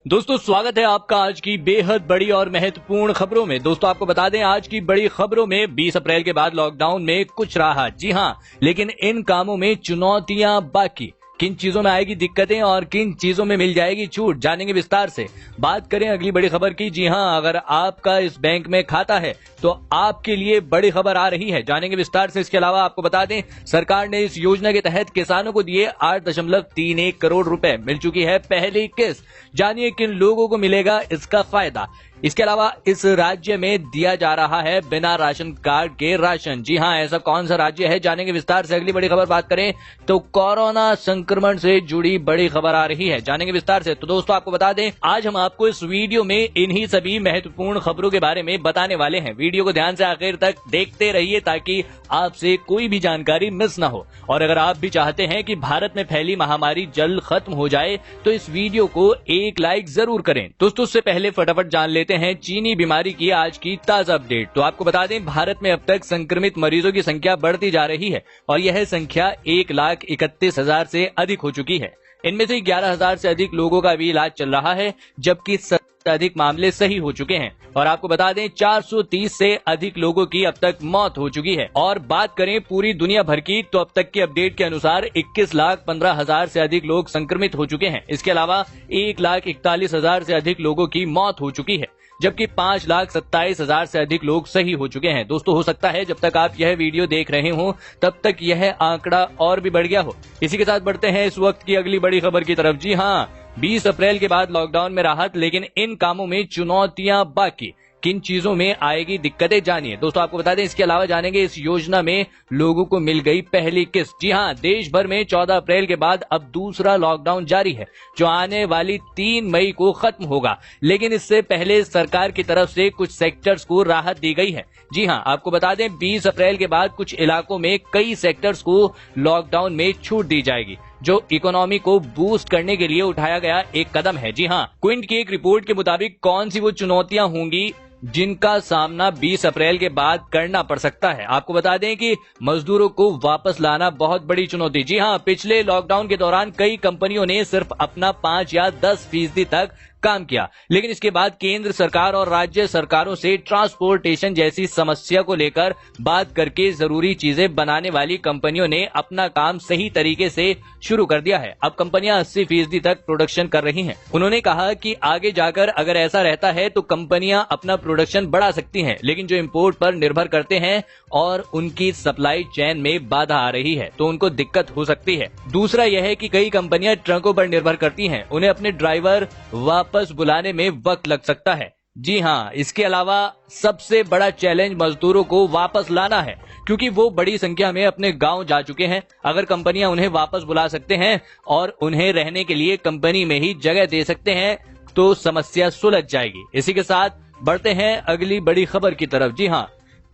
दोस्तों स्वागत है आपका आज की बेहद बड़ी और महत्वपूर्ण खबरों में। दोस्तों आपको बता दें आज की बड़ी खबरों में 20 अप्रैल के बाद लॉकडाउन में कुछ राहत, जी हां, लेकिन इन कामों में चुनौतियां बाकी। किन चीजों में आएगी दिक्कतें और किन चीजों में मिल जाएगी छूट, जानेंगे विस्तार से। बात करें अगली बड़ी खबर की, जी हां, अगर आपका इस बैंक में खाता है तो आपके लिए बड़ी खबर आ रही है, जानेंगे विस्तार से। इसके अलावा आपको बता दें सरकार ने इस योजना के तहत किसानों को दिए 8.31 करोड़ रुपए, मिल चुकी है पहली किस्त। जानिए किन लोगों को मिलेगा इसका फायदा। इसके अलावा इस राज्य में दिया जा रहा है बिना राशन कार्ड के राशन, जी हां, ऐसा कौन सा राज्य है, जानेंगे विस्तार से। अगली बड़ी खबर बात करें तो कोरोना संक्रमण से जुड़ी बड़ी खबर आ रही है, जानेंगे विस्तार से। तो दोस्तों आपको बता दें आज हम आपको इस वीडियो में इन्हीं सभी महत्वपूर्ण खबरों के बारे में बताने वाले हैं। वीडियो को ध्यान से आखिर तक देखते रहिए ताकि आपसे कोई भी जानकारी मिस ना हो। और अगर आप भी चाहते हैं कि भारत में फैली महामारी जल्द खत्म हो जाए तो इस वीडियो को एक लाइक जरूर करें। दोस्तों उससे पहले फटाफट जान लेते हैं चीनी बीमारी की आज की ताजा अपडेट। तो आपको बता दें भारत में अब तक संक्रमित मरीजों की संख्या बढ़ती जा रही है और यह संख्या 1,31,000 से अधिक हो चुकी है। इनमें से 11,000 से अधिक लोगों का भी इलाज चल रहा है, जबकि 70 से अधिक मामले सही हो चुके हैं। और आपको बता दें 430 से अधिक लोगों की अब तक मौत हो चुकी है। और बात करें पूरी दुनिया भर की तो अब तक की अपडेट के अनुसार 21,15,000 से अधिक लोग संक्रमित हो चुके हैं। इसके अलावा 1,41,000 से अधिक लोगों की मौत हो चुकी है, जबकि 5,27,000 से अधिक लोग सही हो चुके हैं। दोस्तों हो सकता है जब तक आप यह वीडियो देख रहे हो तब तक यह आंकड़ा और भी बढ़ गया हो। इसी के साथ बढ़ते हैं इस वक्त की अगली बड़ी खबर की तरफ। जी हां, 20 अप्रैल के बाद लॉकडाउन में राहत, लेकिन इन कामों में चुनौतियां बाकी। किन चीजों में आएगी दिक्कतें, जानिए। दोस्तों आपको बता दें इसके अलावा जानेंगे इस योजना में लोगों को मिल गई पहली किस्त। जी हां, देश भर में 14 अप्रैल के बाद अब दूसरा लॉकडाउन जारी है जो आने वाली 3 मई को खत्म होगा, लेकिन इससे पहले सरकार की तरफ से कुछ सेक्टर्स को राहत दी गई है। जी हां, आपको बता दें 20 अप्रैल के बाद कुछ इलाकों में कई सेक्टर्स को लॉकडाउन में छूट दी जाएगी, जो इकोनॉमी को बूस्ट करने के लिए उठाया गया एक कदम है। जी हां, क्विंट की एक रिपोर्ट के मुताबिक कौन सी वो चुनौतियां होंगी जिनका सामना 20 अप्रैल के बाद करना पड़ सकता है। आपको बता दें कि मजदूरों को वापस लाना बहुत बड़ी चुनौती। जी हां, पिछले लॉकडाउन के दौरान कई कंपनियों ने सिर्फ अपना 5 या 10% तक काम किया, लेकिन इसके बाद केंद्र सरकार और राज्य सरकारों से ट्रांसपोर्टेशन जैसी समस्या को लेकर बात करके जरूरी चीजें बनाने वाली कंपनियों ने अपना काम सही तरीके से शुरू कर दिया है। अब कंपनियां 80% तक प्रोडक्शन कर रही हैं। उन्होंने कहा कि आगे जाकर अगर ऐसा रहता है तो कंपनियां अपना प्रोडक्शन बढ़ा सकती हैं, लेकिन जो इंपोर्ट पर निर्भर करते हैं और उनकी सप्लाई चेन में बाधा आ रही है तो उनको दिक्कत हो सकती है। दूसरा यह है कि कई कंपनियां ट्रकों पर निर्भर करती हैं, उन्हें अपने ड्राइवर वापस बुलाने में वक्त लग सकता है। जी हां, इसके अलावा सबसे बड़ा चैलेंज मजदूरों को वापस लाना है, क्योंकि वो बड़ी संख्या में अपने गांव जा चुके हैं। अगर कंपनियां उन्हें वापस बुला सकते हैं और उन्हें रहने के लिए कंपनी में ही जगह दे सकते हैं तो समस्या सुलझ जाएगी। इसी के साथ बढ़ते हैं अगली बड़ी खबर की तरफ। जी हां,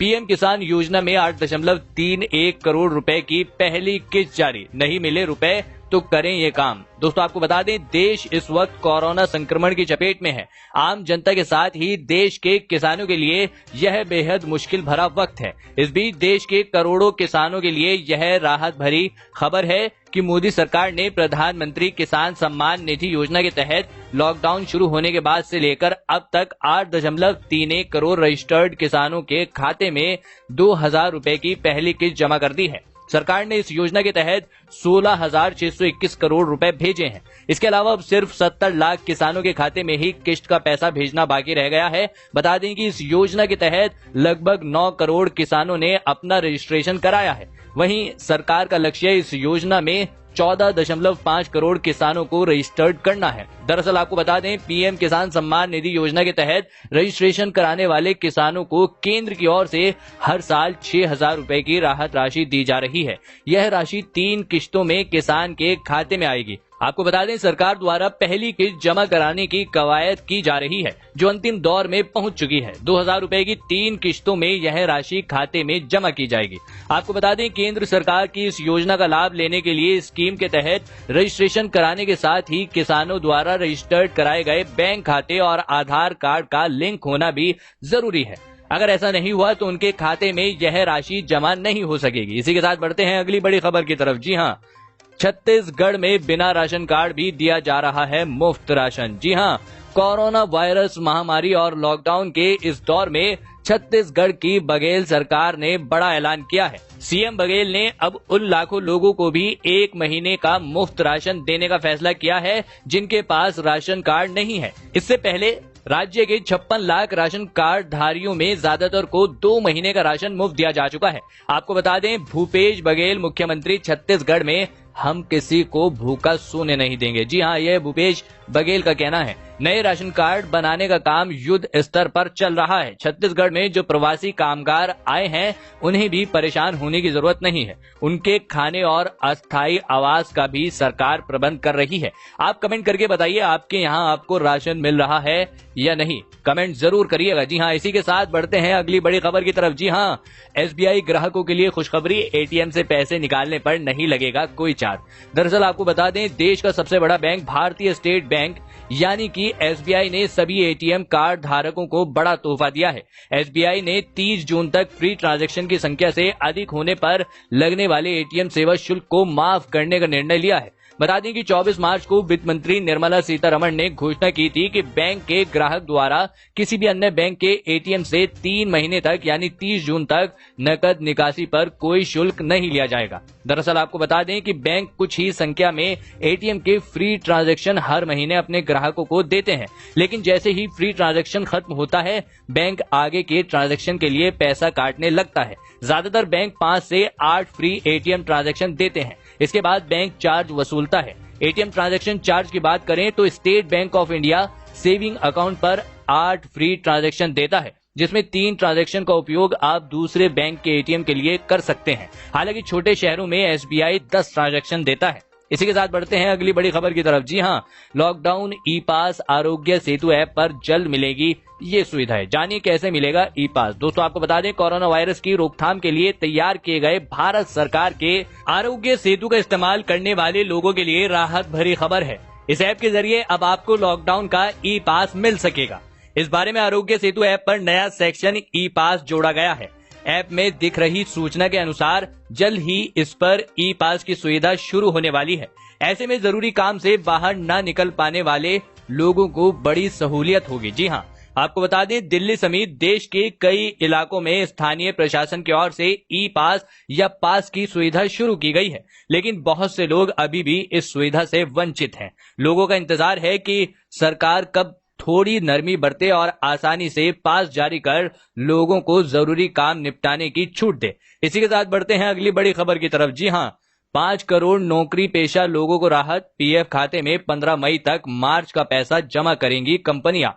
पीएम किसान योजना में 8.31 करोड़ रुपए की पहली किस्त जारी, नहीं मिले रुपए तो करें ये काम। दोस्तों आपको बता दें देश इस वक्त कोरोना संक्रमण की चपेट में है। आम जनता के साथ ही देश के किसानों के लिए यह बेहद मुश्किल भरा वक्त है। इस बीच देश के करोड़ों किसानों के लिए यह राहत भरी खबर है कि मोदी सरकार ने प्रधानमंत्री किसान सम्मान निधि योजना के तहत लॉकडाउन शुरू होने के बाद से लेकर अब तक 8.31 करोड़ रजिस्टर्ड किसानों के खाते में 2,000 रुपए की पहली किस्त जमा कर दी है। सरकार ने इस योजना के तहत 16,621 करोड़ रुपए भेजे हैं। इसके अलावा अब सिर्फ 70 लाख किसानों के खाते में ही किस्त का पैसा भेजना बाकी रह गया है। बता दें कि इस योजना के तहत लगभग 9 करोड़ किसानों ने अपना रजिस्ट्रेशन कराया है। वहीं सरकार का लक्ष्य इस योजना में 14.5 करोड़ किसानों को रजिस्टर्ड करना है। दरअसल आपको बता दें पीएम किसान सम्मान निधि योजना के तहत रजिस्ट्रेशन कराने वाले किसानों को केंद्र की ओर से हर साल 6,000 रुपए की राहत राशि दी जा रही है। यह राशि 3 किस्तों में किसान के खाते में आएगी। आपको बता दें सरकार द्वारा पहली किस्त जमा कराने की कवायद की जा रही है, जो अंतिम दौर में पहुंच चुकी है। 2,000 रुपए की 3 किस्तों में यह राशि खाते में जमा की जाएगी। आपको बता दें केंद्र सरकार की इस योजना का लाभ लेने के लिए स्कीम के तहत रजिस्ट्रेशन कराने के साथ ही किसानों द्वारा रजिस्टर्ड कराए गए बैंक खाते और आधार कार्ड का लिंक होना भी जरूरी है। अगर ऐसा नहीं हुआ तो उनके खाते में यह राशि जमा नहीं हो सकेगी। इसी के साथ बढ़ते हैं अगली बड़ी खबर की तरफ। जी हां, छत्तीसगढ़ में बिना राशन कार्ड भी दिया जा रहा है मुफ्त राशन। जी हां, कोरोना वायरस महामारी और लॉकडाउन के इस दौर में छत्तीसगढ़ की बघेल सरकार ने बड़ा ऐलान किया है। सीएम बघेल ने अब उन लाखों लोगों को भी 1 महीने का मुफ्त राशन देने का फैसला किया है जिनके पास राशन कार्ड नहीं है। इससे पहले राज्य के 56 लाख राशन कार्ड धारियों में ज्यादातर को 2 महीने का राशन मुफ्त दिया जा चुका है। आपको बता दें, भूपेश बघेल मुख्यमंत्री छत्तीसगढ़ में हम किसी को भूखा सोने नहीं देंगे। जी हां, यह भूपेश बघेल का कहना है। नए राशन कार्ड बनाने का काम युद्ध स्तर पर चल रहा है। छत्तीसगढ़ में जो प्रवासी कामगार आए हैं उन्हें भी परेशान होने की जरूरत नहीं है। उनके खाने और अस्थायी आवास का भी सरकार प्रबंध कर रही है। आप कमेंट करके बताइए, आपके यहाँ आपको राशन मिल रहा है या नहीं, कमेंट जरूर करिएगा। जी हां, इसी के साथ बढ़ते हैं अगली बड़ी खबर की तरफ। जी हां, एसबीआई ग्राहकों के लिए खुशखबरी, एटीएम से पैसे निकालने पर नहीं लगेगा कोई चार्ज। दरअसल आपको बता दें, देश का सबसे बड़ा बैंक भारतीय स्टेट बैंक यानी कि एसबीआई ने सभी एटीएम कार्ड धारकों को बड़ा तोहफा दिया है। एसबीआई ने 30 जून तक फ्री ट्रांजैक्शन की संख्या से अधिक होने पर लगने वाले एटीएम सेवा शुल्क को माफ करने का निर्णय लिया है। बता दें कि 24 मार्च को वित्त मंत्री निर्मला सीतारमण ने घोषणा की थी कि बैंक के ग्राहक द्वारा किसी भी अन्य बैंक के एटीएम से 3 महीने तक यानी 30 जून तक नकद निकासी पर कोई शुल्क नहीं लिया जाएगा। दरअसल आपको बता दें कि बैंक कुछ ही संख्या में एटीएम के फ्री ट्रांजैक्शन हर महीने अपने ग्राहकों को देते हैं, लेकिन जैसे ही फ्री ट्रांजैक्शन खत्म होता है बैंक आगे के ट्रांजैक्शन के लिए पैसा काटने लगता है। ज्यादातर बैंक 5 से 8 फ्री एटीएम ट्रांजैक्शन देते हैं, इसके बाद बैंक चार्ज वसूलता है। एटीएम ट्रांजैक्शन चार्ज की बात करें तो state bank of India saving account पर 8 फ्री ट्रांजैक्शन देता है, जिसमें 3 ट्रांजैक्शन का उपयोग आप दूसरे बैंक के एटीएम के लिए कर सकते हैं। हालांकि छोटे शहरों में एसबीआई 10 ट्रांजैक्शन देता है। इसी के साथ बढ़ते हैं अगली बड़ी खबर की तरफ। जी हां, लॉकडाउन ई पास आरोग्य सेतु ऐप पर जल्द मिलेगी ये सुविधा है। जानिए कैसे मिलेगा ई पास। दोस्तों आपको बता दें, कोरोना वायरस की रोकथाम के लिए तैयार किए गए भारत सरकार के आरोग्य सेतु का इस्तेमाल करने वाले लोगों के लिए राहत भरी खबर है। इस ऐप के जरिए अब आपको लॉकडाउन का ई पास मिल सकेगा। इस बारे में आरोग्य सेतु ऐप पर नया सेक्शन ई पास जोड़ा गया है। ऐप में दिख रही सूचना के अनुसार जल्द ही इस पर ई पास की सुविधा शुरू होने वाली है। ऐसे में जरूरी काम से बाहर न निकल पाने वाले लोगों को बड़ी सहूलियत होगी। जी हां, आपको बता दें, दिल्ली समेत देश के कई इलाकों में स्थानीय प्रशासन की ओर से ई पास या पास की सुविधा शुरू की गई है, लेकिन बहुत से लोग अभी भी इस सुविधा से वंचित हैं। लोगों का इंतजार है कि सरकार कब थोड़ी नरमी बरते और आसानी से पास जारी कर लोगों को जरूरी काम निपटाने की छूट दे। इसी के साथ बढ़ते हैं अगली बड़ी खबर की तरफ। जी हां, 5 करोड़ नौकरी पेशा लोगों को राहत, पीएफ खाते में 15 मई तक मार्च का पैसा जमा करेंगी कंपनियां।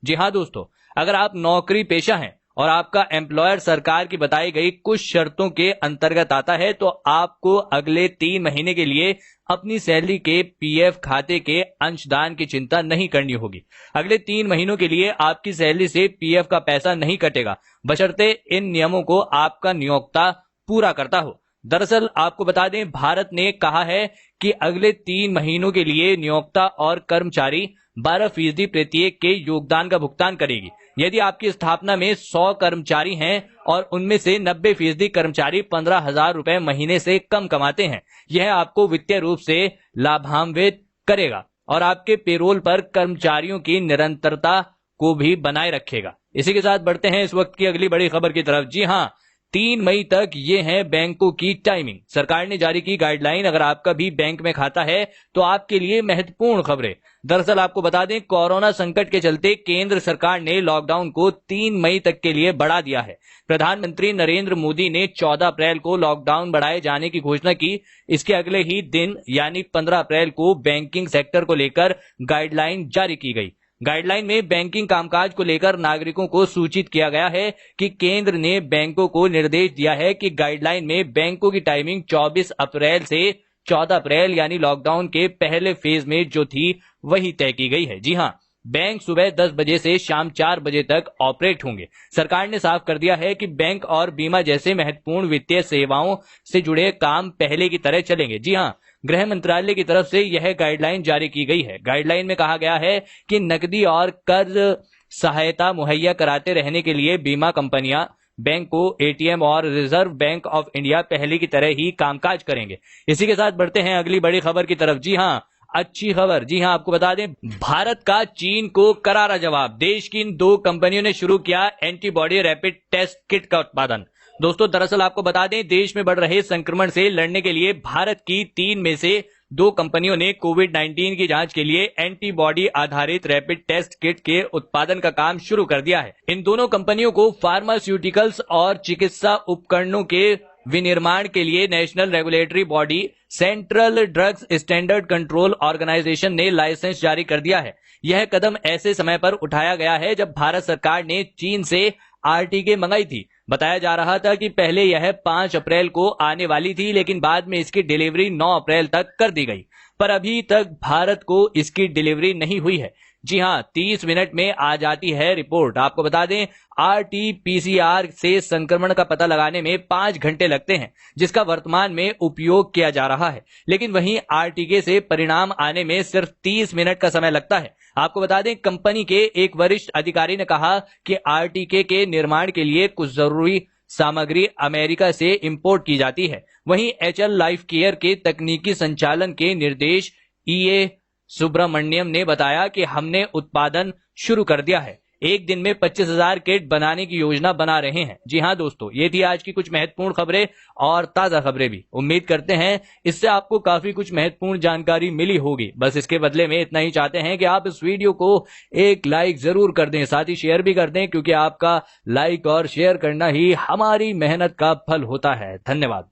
जी हां दोस्तों, अगर आप नौकरी पेशा हैं और आपका एम्प्लॉयर सरकार की बताई गई कुछ शर्तों के अंतर्गत आता है तो आपको अगले 3 महीने के लिए अपनी सैलरी के पीएफ खाते के अंशदान की चिंता नहीं करनी होगी। अगले 3 महीनों के लिए आपकी सैलरी से पीएफ का पैसा नहीं कटेगा, बशर्ते इन नियमों को आपका नियोक्ता पूरा करता हो। दरअसल आपको बता दें, भारत ने कहा है कि अगले 3 महीनों के लिए नियोक्ता और कर्मचारी 12% प्रत्येक के योगदान का भुगतान करेगी। यदि आपकी स्थापना में 100 कर्मचारी हैं और उनमें से 90% कर्मचारी 15,000 रुपए महीने से कम कमाते हैं, यह आपको वित्तीय रूप से लाभान्वित करेगा और आपके पेरोल पर कर्मचारियों की निरंतरता को भी बनाए रखेगा। इसी के साथ बढ़ते हैं इस वक्त की अगली बड़ी खबर की तरफ। जी हां, 3 मई तक ये है बैंकों की टाइमिंग। सरकार ने जारी की गाइडलाइन। अगर आपका भी बैंक में खाता है तो आपके लिए महत्वपूर्ण खबरें। दरअसल आपको बता दें, कोरोना संकट के चलते केंद्र सरकार ने लॉकडाउन को 3 मई तक के लिए बढ़ा दिया है। प्रधानमंत्री नरेंद्र मोदी ने 14 अप्रैल को लॉकडाउन बढ़ाए जाने की घोषणा की। इसके अगले ही दिन यानी 15 अप्रैल को बैंकिंग सेक्टर को लेकर गाइडलाइन जारी की गई। गाइडलाइन में बैंकिंग कामकाज को लेकर नागरिकों को सूचित किया गया है कि केंद्र ने बैंकों को निर्देश दिया है कि गाइडलाइन में बैंकों की टाइमिंग 24 अप्रैल से 14 अप्रैल यानी लॉकडाउन के पहले फेज में जो थी वही तय की गई है। जी हां, बैंक सुबह 10 बजे से शाम 4 बजे तक ऑपरेट होंगे। सरकार ने साफ कर दिया है कि बैंक और बीमा जैसे महत्वपूर्ण वित्तीय सेवाओं से जुड़े काम पहले की तरह चलेंगे। जी हां, गृह मंत्रालय की तरफ से यह गाइडलाइन जारी की गई है। गाइडलाइन में कहा गया है कि नकदी और कर्ज सहायता मुहैया कराते रहने के लिए बीमा कंपनियां बैंक को एटीएम और रिजर्व बैंक ऑफ इंडिया पहले की तरह ही कामकाज करेंगे। इसी के साथ बढ़ते हैं अगली बड़ी खबर की तरफ। जी हां, अच्छी खबर। जी हां, आपको बता दें भारत का चीन को करारा जवाब। देश की इन 2 कंपनियों ने शुरू किया एंटीबॉडी रैपिड टेस्ट किट का उत्पादन। दोस्तों दरअसल आपको बता दें देश में बढ़ रहे संक्रमण से लड़ने के लिए भारत की 3 में से 2 कंपनियों ने कोविड-19 की जांच के लिए एंटीबॉडी आधारित रैपिड टेस्ट किट के उत्पादन का काम शुरू कर दिया है। इन दोनों कंपनियों को फार्मास्यूटिकल्स और चिकित्सा उपकरणों के विनिर्माण के लिए national regulatory body central drugs standard control organisation ने लाइसेंस जारी कर दिया है। यह कदम ऐसे समय पर उठाया गया है जब भारत सरकार ने चीन से आरटीके मंगाई थी। बताया जा रहा था कि पहले यह 5 अप्रैल को आने वाली थी, लेकिन बाद में इसकी डिलीवरी 9 अप्रैल तक कर दी गई, पर अभी तक भारत को इसकी डिलीवरी नहीं हुई है। जी हां, 30 मिनट में आ जाती है रिपोर्ट। आपको बता दें आरटीपीसीआर से संक्रमण का पता लगाने में 5 घंटे लगते हैं, जिसका वर्तमान में उपयोग किया जा रहा है, लेकिन वहीं आरटीके से परिणाम आने में सिर्फ 30 मिनट का समय लगता है। आपको बता दें कंपनी के एक वरिष्ठ अधिकारी ने कहा कि आरटीके के निर्माण के लिए कुछ जरूरी सामग्री अमेरिका से इंपोर्ट की जाती है। वहीं एचएल लाइफ केयर के तकनीकी संचालन के निर्देश ईए सुब्रमण्यम ने बताया कि हमने उत्पादन शुरू कर दिया है, एक दिन में 25,000 किट बनाने की योजना बना रहे हैं। जी हां दोस्तों, ये थी आज की कुछ महत्वपूर्ण खबरें और ताजा खबरें भी। उम्मीद करते हैं इससे आपको काफी कुछ महत्वपूर्ण जानकारी मिली होगी। बस इसके बदले में इतना ही चाहते हैं कि आप इस वीडियो को एक लाइक जरूर कर दें, साथ ही शेयर भी कर दें, क्योंकि आपका लाइक और शेयर करना ही हमारी मेहनत का फल होता है। धन्यवाद।